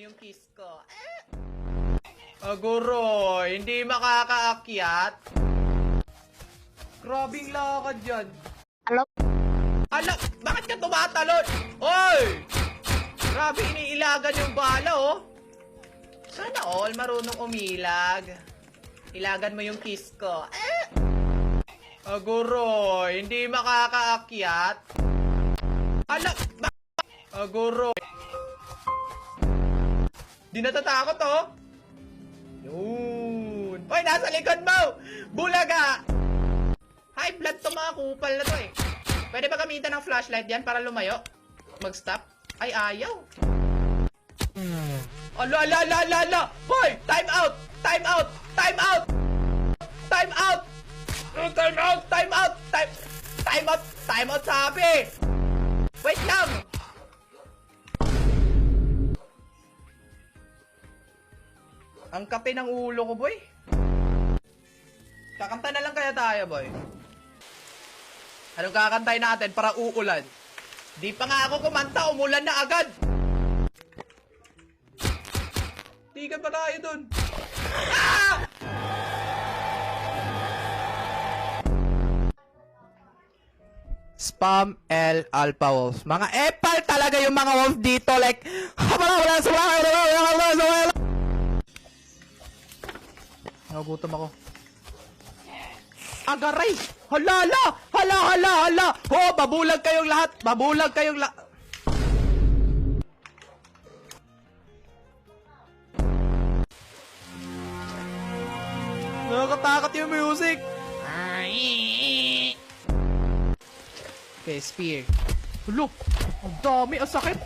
yung kiss ko. Aguro, hindi makakaakyat. Grabing lakad yan. Alo? Ala, bakit ka tumatalon? Hoy! Grabe, iniilagan yung bala, oh. Sana all marunong umilag. Ilagan mo yung kiss ko. Aguro, hindi makakaakyat. Ala, aguro. Di natatakot, oh. Yun. Hoy, nasa likod mo! Bulaga! High blood to, mga kupal na to, eh. Pwede ba gamitan ng flashlight yan para lumayo? Mag-stop? Ay, ayaw. Ala! Boy! Time out! Time out! Time out! Time out! Time out! Time out! Time out! Time out, sabi! Wait lang! Ang kape ng ulo ko, boy. Kakanta na lang kaya tayo, boy. Anong kakantay natin para uulan? Di pa nga ako kumanta, umulan na agad. Tigan pa tayo dun. Ah! Spam L Alpha Wolf. Mga epal talaga yung mga wolf dito. Like, nagutom ako. Agaray! Hala! Ho, babulag kayong lahat! Nakakatakot yung music! Okay, spear. Hulo! Ang dami! Ang sakit!